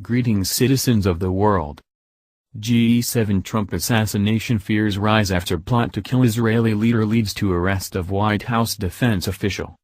Greetings citizens of the world. G7 Trump assassination fears rise after plot to kill Israeli leader leads to arrest of White House defense official.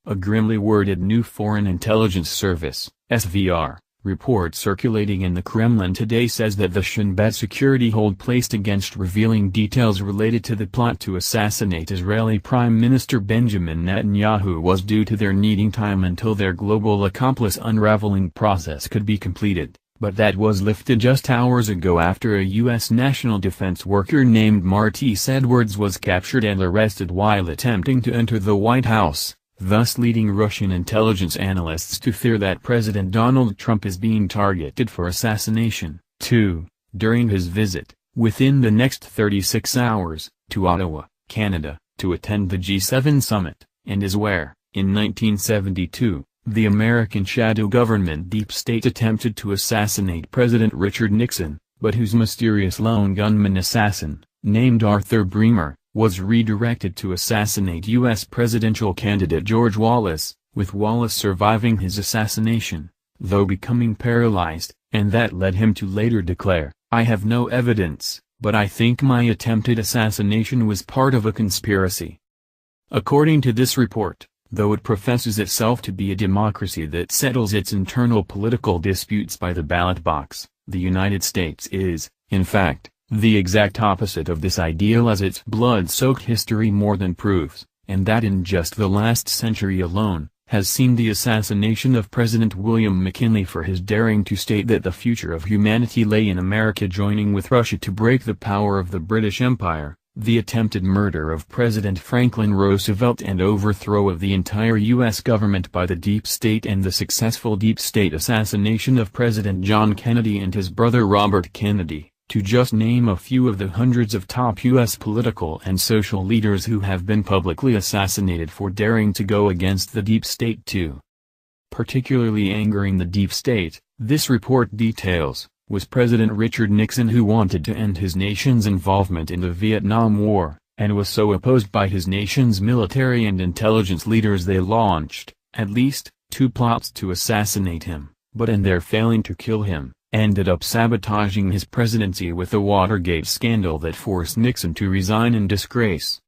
A grimly worded new Foreign Intelligence Service (SVR) report circulating in the Kremlin today says that the Shin Bet security hold placed against revealing details related to the plot to assassinate Israeli Prime Minister Benjamin Netanyahu was due to their needing time until their global accomplice unraveling process could be completed, but that was lifted just hours ago after a U.S. national defense worker named Martise Edwards was captured and arrested while attempting to enter the White House, thus leading Russian intelligence analysts to fear that President Donald Trump is being targeted for assassination, too, during his visit, within the next 36 hours, to Ottawa, Canada, to attend the G7 summit, and is where, in 1972, the American shadow government deep state attempted to assassinate President Richard Nixon, but whose mysterious lone gunman assassin, named Arthur Bremer, was redirected to assassinate U.S. presidential candidate George Wallace, with Wallace surviving his assassination, though becoming paralyzed, and that led him to later declare, "I have no evidence, but I think my attempted assassination was part of a conspiracy." According to this report, though it professes itself to be a democracy that settles its internal political disputes by the ballot box, the United States is, in fact, the exact opposite of this ideal, as its blood-soaked history more than proves, and that in just the last century alone, has seen the assassination of President William McKinley for his daring to state that the future of humanity lay in America joining with Russia to break the power of the British Empire, the attempted murder of President Franklin Roosevelt and overthrow of the entire U.S. government by the deep state, and the successful deep state assassination of President John Kennedy and his brother Robert Kennedy, to just name a few of the hundreds of top U.S. political and social leaders who have been publicly assassinated for daring to go against the deep state too. Particularly angering the deep state, this report details, was President Richard Nixon, who wanted to end his nation's involvement in the Vietnam War, and was so opposed by his nation's military and intelligence leaders they launched, at least, 2 plots to assassinate him, but in their failing to kill him, ended up sabotaging his presidency with a Watergate scandal that forced Nixon to resign in disgrace.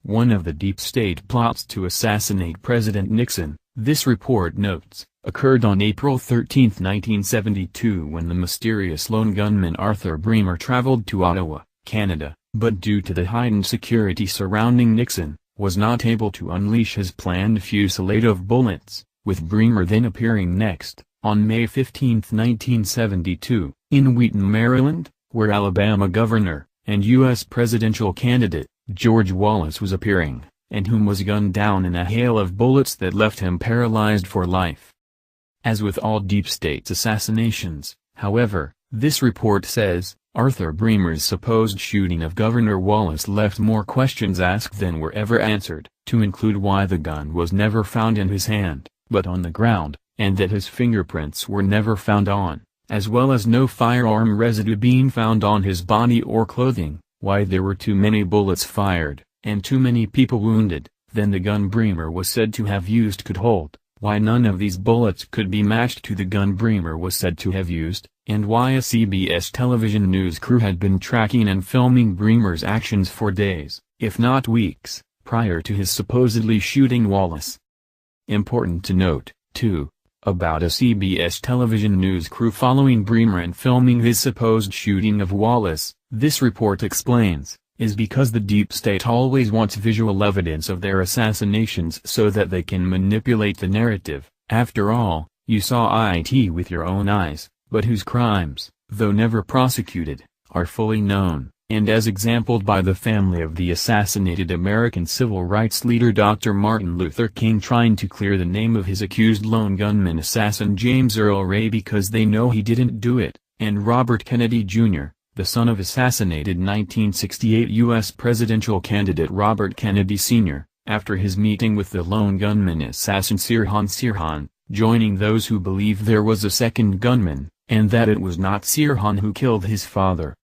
One of the deep state plots to assassinate President Nixon, this report notes, occurred on April 13, 1972, when the mysterious lone gunman Arthur Bremer traveled to Ottawa, Canada, but due to the heightened security surrounding Nixon, was not able to unleash his planned fusillade of bullets, with Bremer then appearing next, on May 15, 1972, in Wheaton, Maryland, where Alabama governor, and U.S. presidential candidate, George Wallace was appearing, and whom was gunned down in a hail of bullets that left him paralyzed for life. As with all deep state's assassinations, however, this report says, Arthur Bremer's supposed shooting of Governor Wallace left more questions asked than were ever answered, to include why the gun was never found in his hand, but on the ground, and that his fingerprints were never found on, as well as no firearm residue being found on his body or clothing, why there were too many bullets fired, and too many people wounded, than the gun Bremer was said to have used could hold, why none of these bullets could be matched to the gun Bremer was said to have used, and why a CBS television news crew had been tracking and filming Bremer's actions for days, if not weeks, prior to his supposedly shooting Wallace. Important to note, too, about a CBS television news crew following Bremer and filming his supposed shooting of Wallace, this report explains, is because the deep state always wants visual evidence of their assassinations so that they can manipulate the narrative. After all, you saw it with your own eyes, but whose crimes, though never prosecuted, are fully known, and as exampled by the family of the assassinated American civil rights leader Dr. Martin Luther King trying to clear the name of his accused lone gunman assassin James Earl Ray because they know he didn't do it, and Robert Kennedy Jr., the son of assassinated 1968 U.S. presidential candidate Robert Kennedy Sr., after his meeting with the lone gunman assassin Sirhan, joining those who believe there was a second gunman, and that it was not Sirhan who killed his father.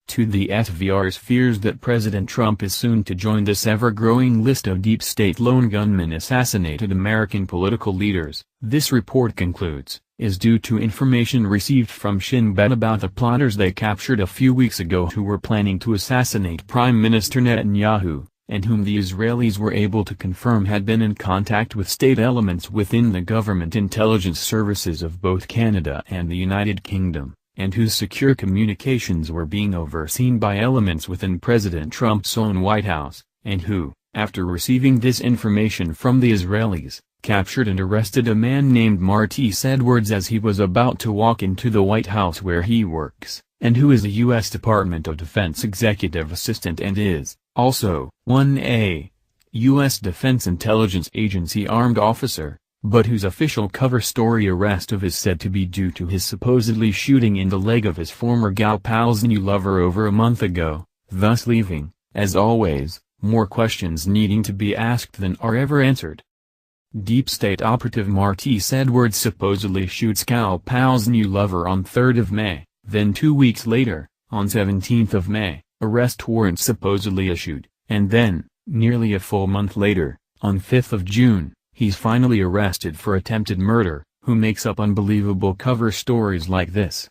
To the SVR's fears that President Trump is soon to join this ever-growing list of deep state lone gunmen assassinated American political leaders, this report concludes, is due to information received from Shin Bet about the plotters they captured a few weeks ago who were planning to assassinate Prime Minister Netanyahu, and whom the Israelis were able to confirm had been in contact with state elements within the government intelligence services of both Canada and the United Kingdom, and whose secure communications were being overseen by elements within President Trump's own White House, and who, after receiving this information from the Israelis, captured and arrested a man named Martise Edwards as he was about to walk into the White House where he works, and who is a U.S. Department of Defense executive assistant and is, also, 1A, U.S. Defense Intelligence Agency armed officer, but whose official cover story arrest of is said to be due to his supposedly shooting in the leg of his former gal pal's new lover over a month ago, thus leaving, as always, more questions needing to be asked than are ever answered. Deep State operative Martise Edwards supposedly shoots gal pal's new lover on 3rd of May, then 2 weeks later, on 17th of May, arrest warrant supposedly issued, and then, nearly a full month later, on 5th of June, he's finally arrested for attempted murder. Who makes up unbelievable cover stories like this?